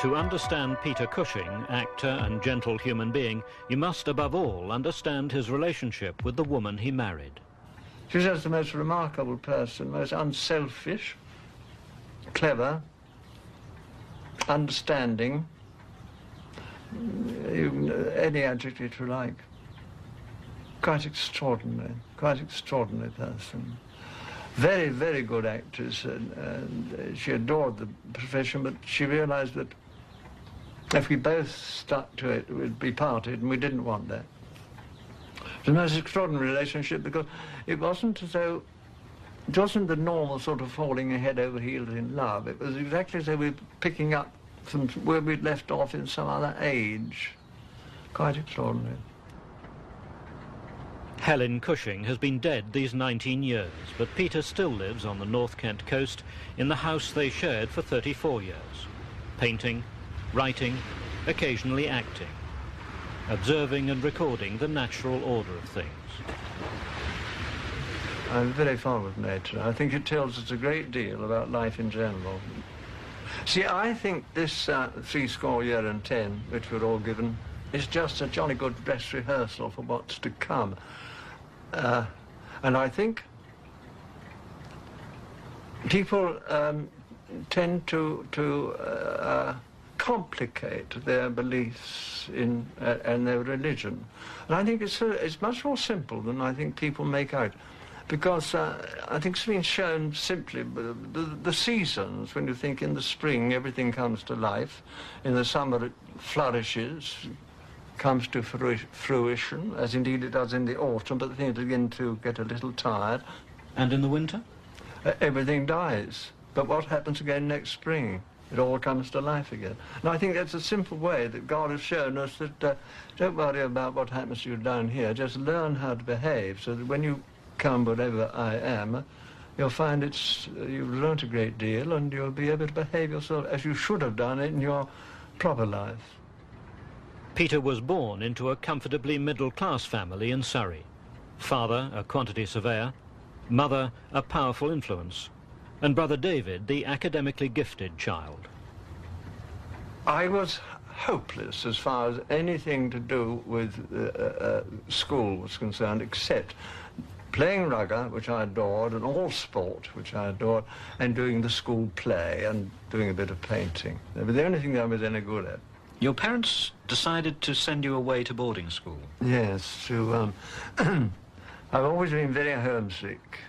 To understand Peter Cushing, actor and gentle human being, you must above all understand his relationship with the woman he married. She was just the most remarkable person, most unselfish, clever, understanding, any adjective you like. Quite extraordinary person. Very, very good actress, and she adored the profession, but she realized that if we both stuck to it, we'd be parted, and we didn't want that. It was the most extraordinary relationship because it wasn't as though, it wasn't the normal sort of falling head over heels in love. It was exactly as though we were picking up from where we'd left off in some other age. Quite extraordinary. Helen Cushing has been dead these 19 years, but Peter still lives on the North Kent coast in the house they shared for 34 years. Painting, writing, occasionally acting, observing and recording the natural order of things. I'm very fond of nature. I think it tells us a great deal about life in general. See, I think this 70 years and 10, which we're all given, is just a jolly good dress rehearsal for what's to come. And I think people tend to complicate their beliefs in and their religion. And I think it's much more simple than I think people make out. Because I think it's been shown simply, the seasons, when you think in the spring everything comes to life, in the summer it flourishes, comes to fruition, as indeed it does in the autumn, but things begin to get a little tired. And in the winter? Everything dies. But what happens again next spring? It all comes to life again. And I think that's a simple way that God has shown us that don't worry about what happens to you down here, just learn how to behave, so that when you come whatever I am, you'll find you've learnt a great deal and you'll be able to behave yourself as you should have done it in your proper life. Peter was born into a comfortably middle-class family in Surrey. Father, a quantity surveyor, mother, a powerful influence, and brother David, the academically gifted child. I was hopeless as far as anything to do with school was concerned, except playing rugby, which I adored, and all sport, which I adored, and doing the school play and doing a bit of painting. They were the only thing that I was any good at. Your parents decided to send you away to boarding school? Yes, I've always been very homesick.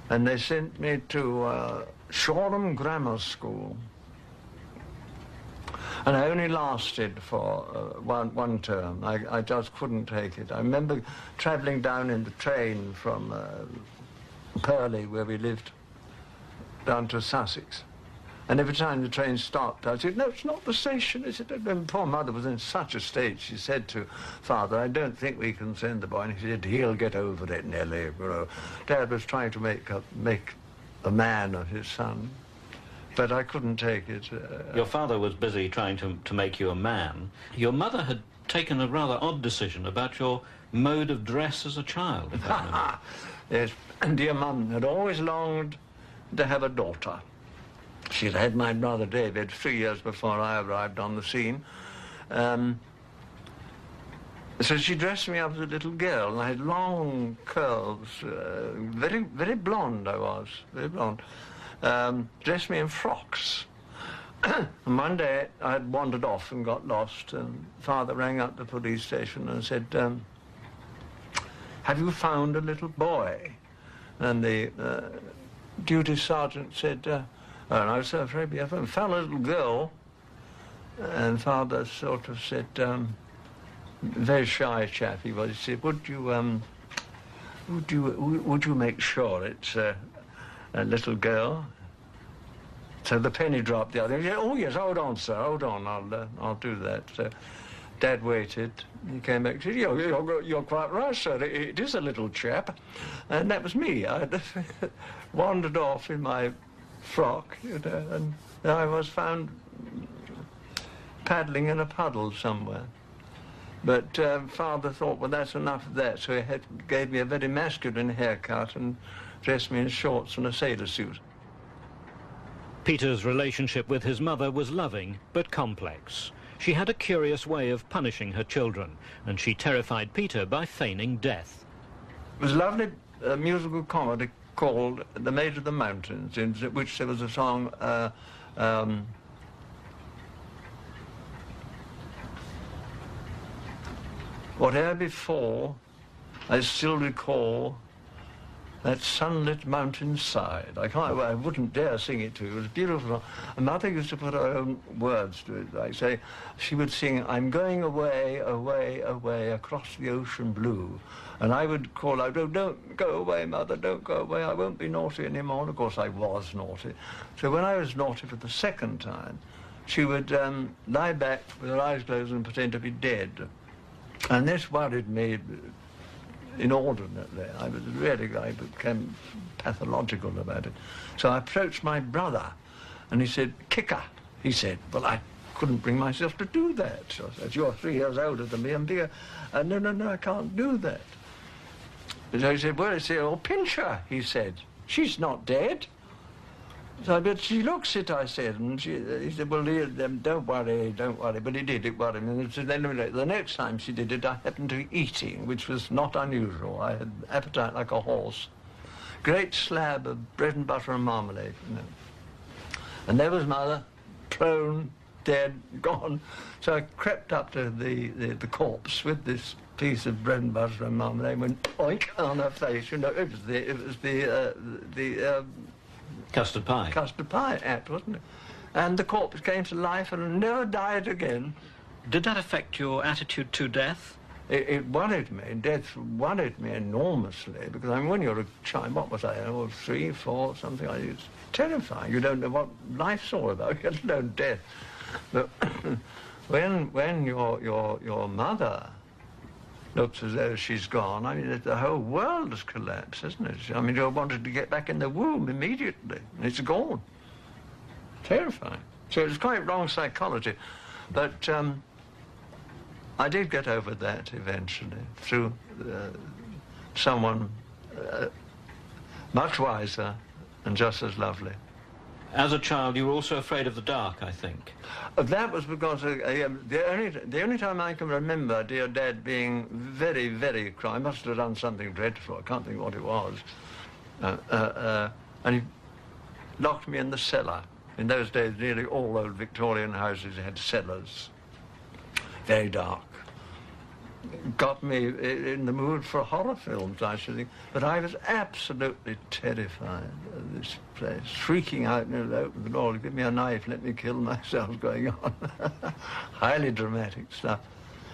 And they sent me to Shoreham Grammar School. And I only lasted for one term. I just couldn't take it. I remember travelling down in the train from Purley, where we lived, down to Sussex. And every time the train stopped, I said, "No, it's not the station, is it?" And poor mother was in such a state. She said to Father, "I don't think we can send the boy." And he said, "He'll get over it, Nellie." You know, Dad was trying to make a man of his son. But I couldn't take it. Your father was busy trying to make you a man. Your mother had taken a rather odd decision about your mode of dress as a child, if I remember. Yes, and dear Mum had always longed to have a daughter. She'd had my brother David 3 years before I arrived on the scene. So she dressed me up as a little girl, and I had long curls, very, very blonde I was, very blonde. Dressed me in frocks. And one day I had wandered off and got lost, and Father rang up the police station and said, "Have you found a little boy?" And the duty sergeant said, "Oh, and I was so afraid I found a little girl." And Father sort of said, very shy chap he was, he said, would you make sure it's a little girl?" So the penny dropped the other. He said, "Oh yes, hold on, sir, hold on, I'll do that." So Dad waited. He came back and said, "You're quite right, sir. It is a little chap," and that was me. I wandered off in my frock, you know, and I was found paddling in a puddle somewhere. But Father thought, well, that's enough of that, so he gave me a very masculine haircut and dressed me in shorts and a sailor suit. Peter's relationship with his mother was loving but complex. She had a curious way of punishing her children, and she terrified Peter by feigning death. It was a lovely musical comedy called The Maid of the Mountains, in which there was a song, whatever before, I still recall that sunlit mountainside. I wouldn't dare sing it to you. It was beautiful. And Mother used to put her own words to it. Like say, she would sing, I'm going away, away, away, across the ocean blue. And I would call out, oh, don't go away, Mother, don't go away. I won't be naughty anymore. And of course, I was naughty. So when I was naughty for the second time, she would lie back with her eyes closed and pretend to be dead. And this worried me inordinately. I became pathological about it. So I approached my brother, and he said, kick her. He said, well, I couldn't bring myself to do that. So I said, you're 3 years older than me and bigger. No, I can't do that. So he said, well, oh, pinch her, he said. She's not dead. So, but she looks it, I said, and he said, well, don't worry. But he did, it worried him. And so then the next time she did it, I happened to be eating, which was not unusual. I had appetite like a horse. Great slab of bread and butter and marmalade, you know. And there was Mother, prone, dead, gone. So I crept up to the corpse with this piece of bread and butter and marmalade, went oink on her face. You know, it was the Custard pie. Custard pie act, wasn't it? And the corpse came to life and never died again. Did that affect your attitude to death? It worried me. Death worried me enormously, because I mean, when you're a child, what was I, 3, 4, something like that, it's terrifying. You don't know what life's all about, let alone death. But when your mother looks as though she's gone, I mean, the whole world has collapsed, isn't it? I mean, you wanted to get back in the womb immediately, and it's gone. Terrifying. So it's quite wrong psychology. But I did get over that eventually, through someone much wiser and just as lovely. As a child, you were also afraid of the dark, I think. That was because the only time I can remember dear Dad being very, very cry, I must have done something dreadful, I can't think what it was. And he locked me in the cellar. In those days, nearly all old Victorian houses had cellars. Very dark. Got me in the mood for horror films, I should think. But I was absolutely terrified of this place, shrieking out, you know, open the door, give me a knife, let me kill myself, going on. Highly dramatic stuff.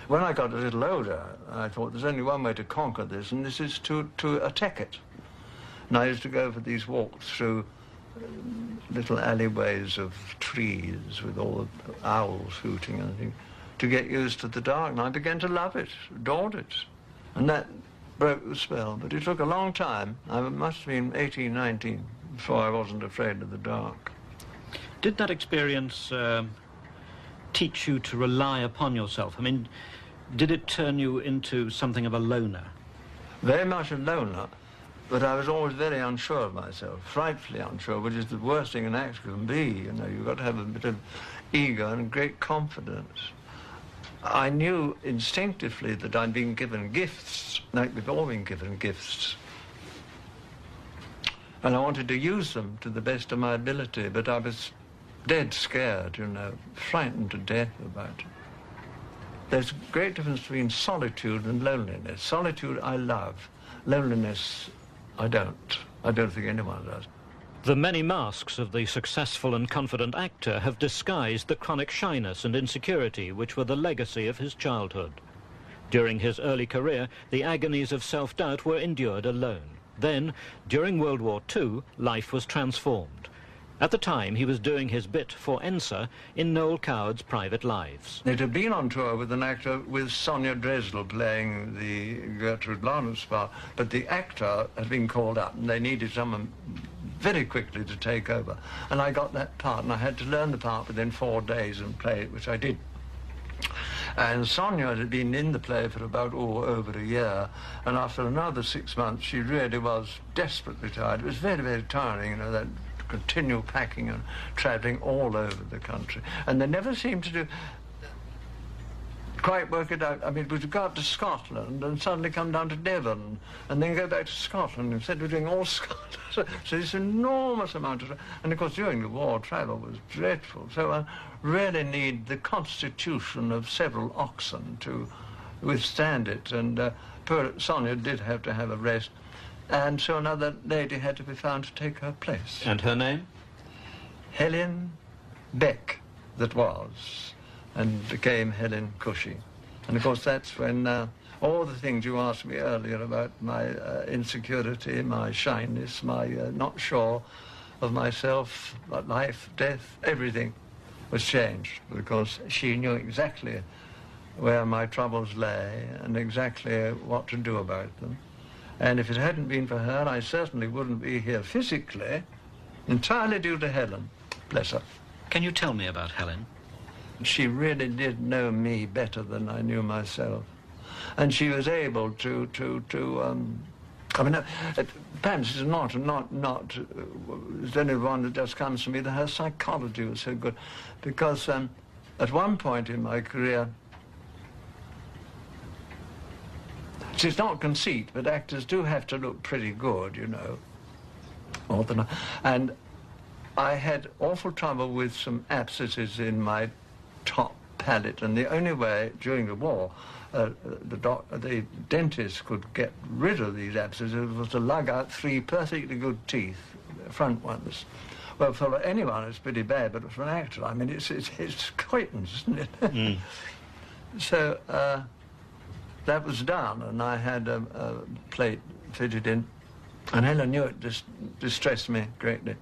When I got a little older, I thought there's only one way to conquer this, and this is to attack it. And I used to go for these walks through little alleyways of trees with all the owls hooting and things, to get used to the dark, and I began to love it, adored it. And that broke the spell, but it took a long time. I must have been 18, 19, before I wasn't afraid of the dark. Did that experience teach you to rely upon yourself? I mean, did it turn you into something of a loner? Very much a loner, but I was always very unsure of myself, frightfully unsure, which is the worst thing an actor can be. You know, you've got to have a bit of ego and great confidence. I knew instinctively that I'd been given gifts, like we've all been given gifts. And I wanted to use them to the best of my ability, but I was dead scared, you know, frightened to death about it. There's a great difference between solitude and loneliness. Solitude I love. Loneliness I don't. I don't think anyone does. The many masks of the successful and confident actor have disguised the chronic shyness and insecurity which were the legacy of his childhood. During his early career, the agonies of self-doubt were endured alone. Then, during World War II, life was transformed. At the time, he was doing his bit for Ensa in Noel Coward's Private Lives. It had been on tour with an actor, with Sonia Dresdel playing the Gertrude Lawrence part, but the actor had been called up and they needed someone very quickly to take over. And I got that part, and I had to learn the part within 4 days and play it, which I did. And Sonia had been in the play for about over a year, and after another 6 months, she really was desperately tired. It was very, very tiring, you know, that continue packing and travelling all over the country. And they never seemed to quite work it out. I mean, we'd go up to Scotland and suddenly come down to Devon and then go back to Scotland. Instead of doing all Scotland. So this enormous amount of... And of course, during the war, travel was dreadful. So I really need the constitution of several oxen to withstand it. And poor Sonia did have to have a rest. And so another lady had to be found to take her place. And her name? Helen Beck, that was, and became Helen Cushing. And of course that's when all the things you asked me earlier about my insecurity, my shyness, my not sure of myself, life, death, everything was changed, because she knew exactly where my troubles lay and exactly what to do about them. And if it hadn't been for her, I certainly wouldn't be here physically, entirely due to Helen. Bless her. Can you tell me about Helen? She really did know me better than I knew myself. And she was able to I mean, perhaps it's not it's only one that just comes to me, that her psychology was so good. Because at one point in my career, it's not conceit, but actors do have to look pretty good, you know. And I had awful trouble with some abscesses in my top palate, and the only way during the war the dentist could get rid of these abscesses was to lug out 3 perfectly good teeth, front ones. Well, for anyone it's pretty bad, but for an actor, I mean, it's coitance, isn't it? Mm. So that was done, and I had a plate fitted in, and Helen knew it distressed me greatly.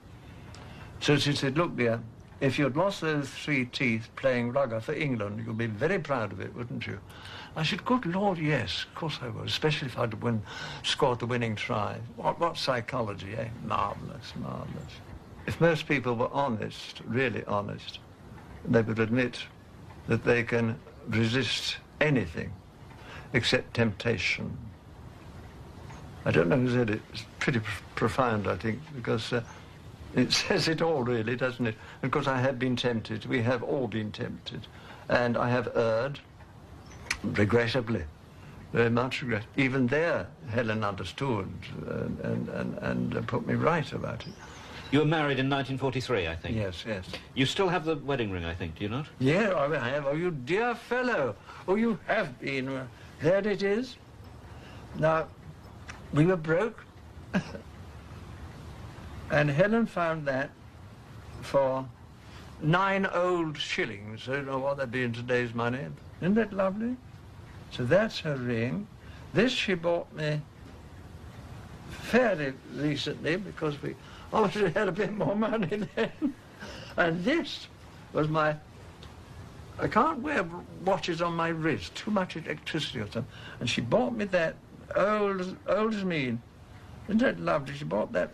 So she said, "Look, dear, if you'd lost those 3 teeth playing rugger for England, you'd be very proud of it, wouldn't you?" I said, "Good Lord, yes, of course I would, especially if I'd scored the winning try." What psychology, eh? Marvellous, marvellous. If most people were honest, really honest, they would admit that they can resist anything except temptation. I don't know who said it. It's pretty profound, I think, because it says it all, really, doesn't it? And of course, I have been tempted. We have all been tempted. And I have erred, regrettably, very much regret. Even there, Helen understood and put me right about it. You were married in 1943, I think. Yes, yes. You still have the wedding ring, I think, do you not? Yeah, I have. Oh, you dear fellow. Oh, you have been. There it is. Now, we were broke. And Helen found that for 9 old shillings. I don't know what that'd be in today's money. Isn't that lovely? So that's her ring. This she bought me fairly recently, because we obviously had a bit more money then. And this was my... I can't wear watches on my wrist, too much electricity or something. And she bought me that, old as me. Isn't that lovely? She bought that.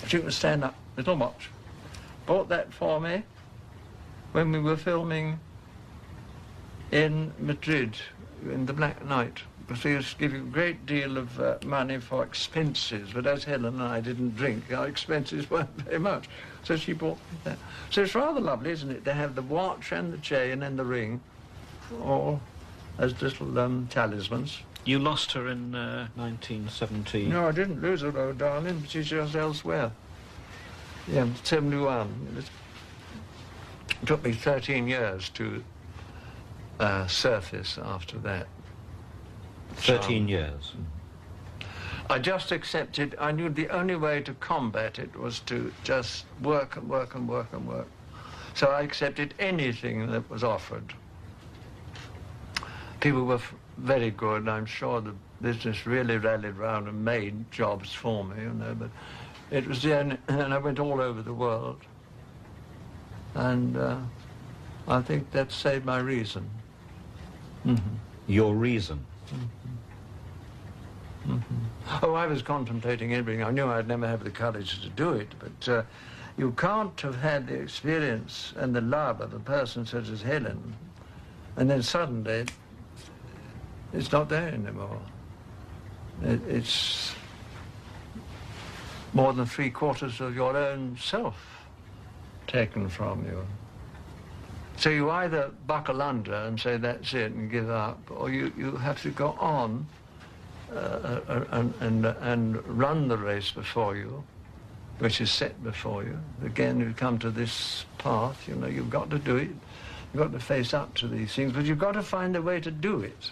She could stand up, little watch. Bought that for me when we were filming in Madrid in the Black Night. Because they used to give you a great deal of money for expenses, but as Helen and I didn't drink, our expenses weren't very much. So she bought me that. So it's rather lovely, isn't it? They have the watch and the chain and the ring, all as little talismans. You lost her in 1970. No, I didn't lose her, though, darling. She's just elsewhere. Yeah, 71. It took me 13 years to surface after that. 13 years. I just accepted. I knew the only way to combat it was to just work and work and work and work. So I accepted anything that was offered. People were very good. I'm sure the business really rallied round and made jobs for me, you know, but it was the only, and I went all over the world. And I think that saved my reason. Mm-hmm. Your reason? Mm-hmm. Mm-hmm. Oh, I was contemplating everything. I knew I'd never have the courage to do it, but you can't have had the experience and the love of a person such as Helen, and then suddenly it's not there anymore. It's more than 3/4 of your own self taken from you. So you either buckle under and say that's it and give up, or you have to go on and run the race before you, which is set before you. Again, you come to this path, you know, you've got to do it. You've got to face up to these things, but you've got to find a way to do it.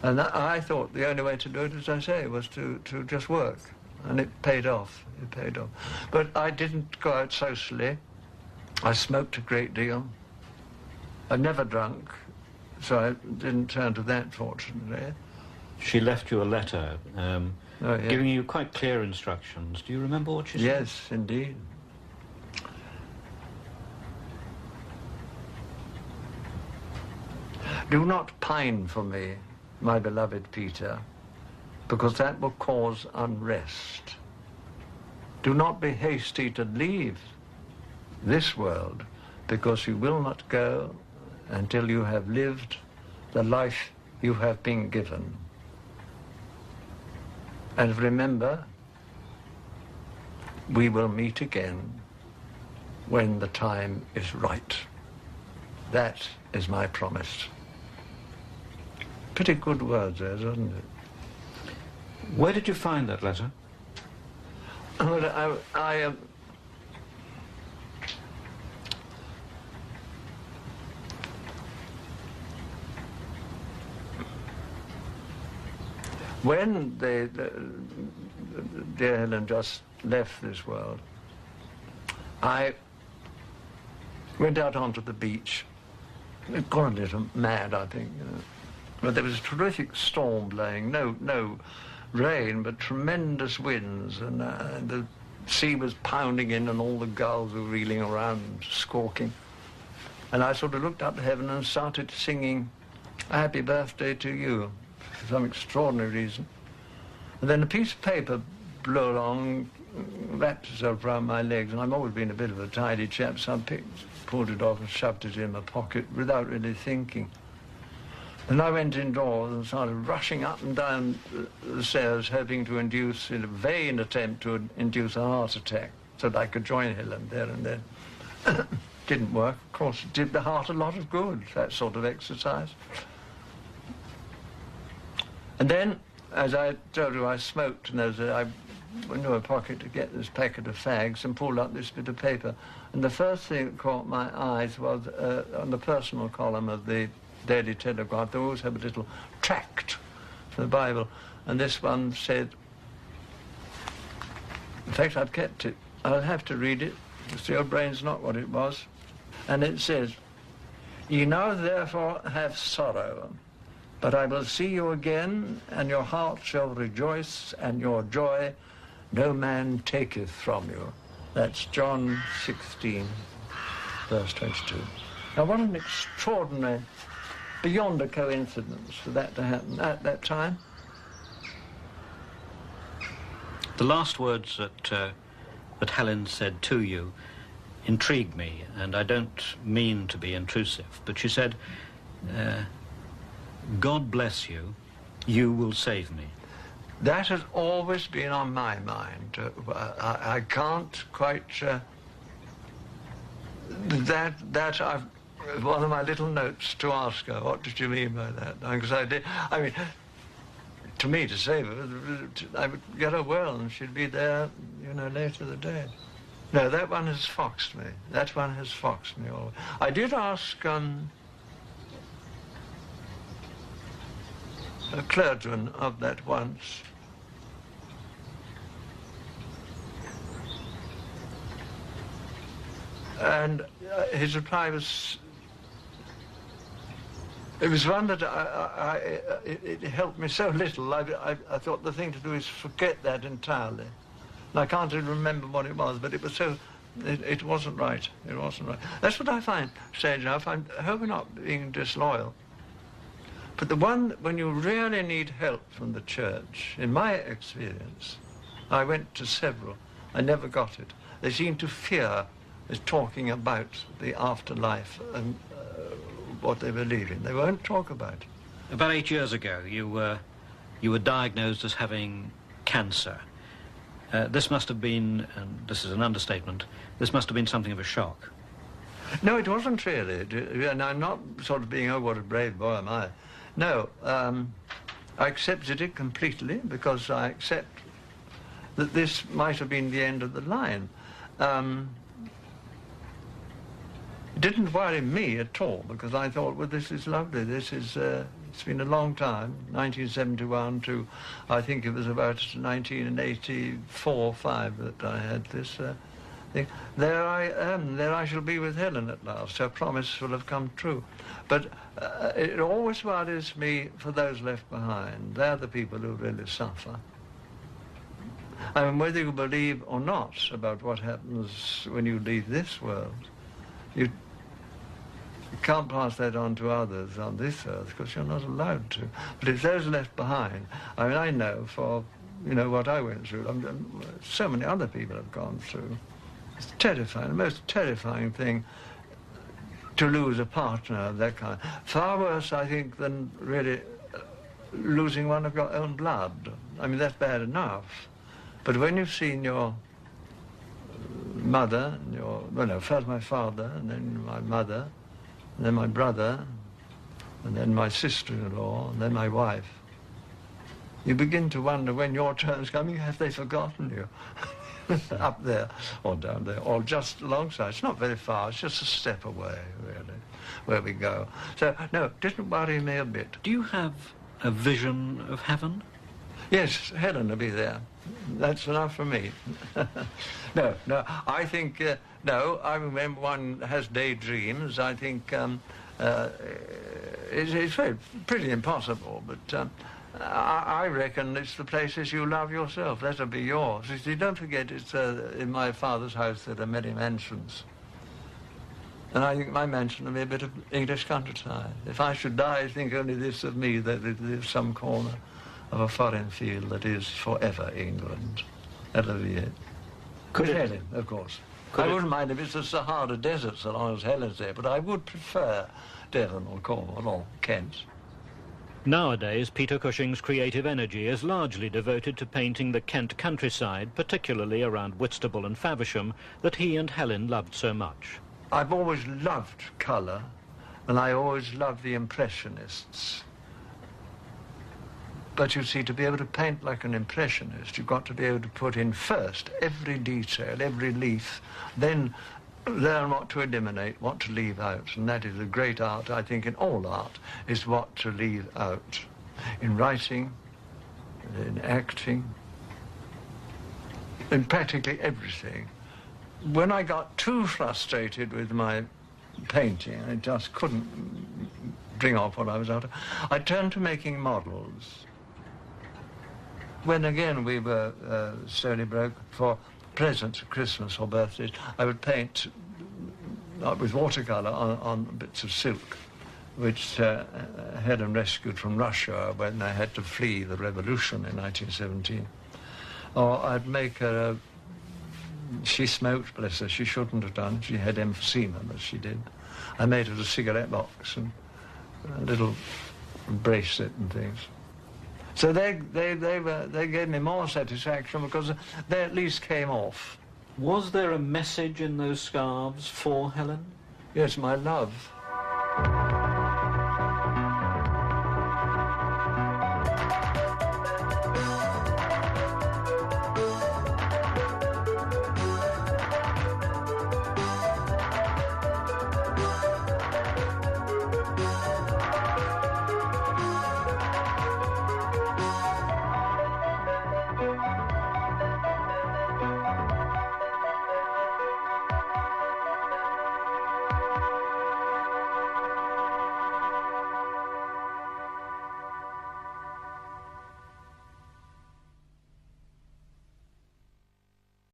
And I thought the only way to do it, as I say, was to just work. And it paid off. It paid off. But I didn't go out socially. I smoked a great deal. I never drunk, so I didn't turn to that, fortunately. She left you a letter Yeah. giving you quite clear instructions. Do you remember what she said? Yes, indeed. Do not pine for me, my beloved Peter, because that will cause unrest. Do not be hasty to leave this world, because you will not go until you have lived the life you have been given. And remember, we will meet again when the time is right. That is my promise. Pretty good words there, isn't it? Where did you find that letter? Well, when dear Helen just left this world, I went out onto the beach. It got a little mad, I think, you know. But there was a terrific storm blowing, no rain, but tremendous winds, and the sea was pounding in, and all the gulls were reeling around, squawking. And I sort of looked up to heaven and started singing "Happy Birthday to You" for some extraordinary reason. And then a piece of paper blew along, wrapped itself around my legs, and I've always been a bit of a tidy chap, so I pulled it off and shoved it in my pocket without really thinking. And I went indoors and started rushing up and down the stairs, hoping to induce, in a vain attempt to induce a heart attack, so that I could join Helen there and then. Didn't work. Of course, it did the heart a lot of good, that sort of exercise. And then, as I told you, I smoked, and I went to my pocket to get this packet of fags and pulled out this bit of paper. And the first thing that caught my eyes was on the personal column of the Daily Telegraph. They always have a little tract for the Bible, and this one said, in fact, I've kept it. I'll have to read it, because your brain's not what it was. And it says, "Ye now therefore have sorrow, but I will see you again, and your heart shall rejoice, and your joy no man taketh from you." That's John 16, verse 22. Now, what an extraordinary, beyond a coincidence for that to happen at that time. The last words that Helen said to you intrigued me, and I don't mean to be intrusive, but she said, "God bless you, you will save me." That has always been on my mind. I can't quite... that I've... One of my little notes to ask her, what did you mean by that? Because I mean, to me, to save her, I would get her well, and she'd be there, you know, later the day. No, that one has foxed me. That one has foxed me always. I did ask a clergyman of that once. And his reply was, it was one that it helped me so little. I thought the thing to do is forget that entirely. And I can't even remember what it was, but it was so, it wasn't right. It wasn't right. That's what I find strange. I hope we're not being disloyal. But the one, when you really need help from the church, in my experience, I went to several. I never got it. They seem to fear talking about the afterlife and what they believe in. They won't talk about it. About 8 years ago, you were diagnosed as having cancer. This must have been, and this is an understatement, this must have been something of a shock. No, it wasn't really. And I'm not sort of being, oh, what a brave boy am I. No, I accepted it completely because I accept that this might have been the end of the line. It didn't worry me at all because I thought, well, this is lovely. This is, it's been a long time, 1971 to, I think it was about 1984, 5 that I had this thing. There I am, there I shall be with Helen at last. Her promise will have come true. But it always worries me for those left behind. They're the people who really suffer. I mean, whether you believe or not about what happens when you leave this world, you can't pass that on to others on this earth because you're not allowed to. But it's those left behind. I mean, I know for, you know, what I went through. So many other people have gone through. It's terrifying, the most terrifying thing to lose a partner of that kind. Far worse, I think, than really losing one of your own blood. I mean, that's bad enough. But when you've seen your mother, and your, well, no, first my father, and then my mother, and then my brother, and then my sister-in-law, and then my wife, you begin to wonder when your turn's coming, have they forgotten you? Up there, or down there, or just alongside. It's not very far, it's just a step away, really, where we go. So, no, it didn't worry me a bit. Do you have a vision of heaven? Yes, Helen will be there. That's enough for me. No, I think, no, I remember one has daydreams. I think it's pretty impossible, but I reckon it's the places you love yourself. That'll be yours. You see, don't forget, it's in my father's house there are many mansions. And I think my mansion will be a bit of English countryside. If I should die, think only this of me, that it is some corner of a foreign field that is forever England. That'll be it. With Helen, of course. I wouldn't mind if it's the Sahara Desert so long as Helen's there, but I would prefer Devon or Cornwall or Kent. Nowadays, Peter Cushing's creative energy is largely devoted to painting the Kent countryside, particularly around Whitstable and Faversham, that he and Helen loved so much. I've always loved colour, and I always loved the Impressionists. But you see, to be able to paint like an Impressionist, you've got to be able to put in first every detail, every leaf, then learn what to eliminate, what to leave out. And that is a great art, I think, in all art, is what to leave out. In writing, in acting, in practically everything. When I got too frustrated with my painting, I just couldn't bring off what I was after, I turned to making models. When again we were slowly broke for presents, Christmas or birthdays, I would paint with watercolour on bits of silk, which Helen rescued from Russia when they had to flee the revolution in 1917. Or I'd make her she smoked, bless her, she shouldn't have done. She had emphysema, but she did. I made her a cigarette box and a little bracelet and things. So they gave me more satisfaction because they at least came off. Was there a message in those scarves for Helen? Yes, my love.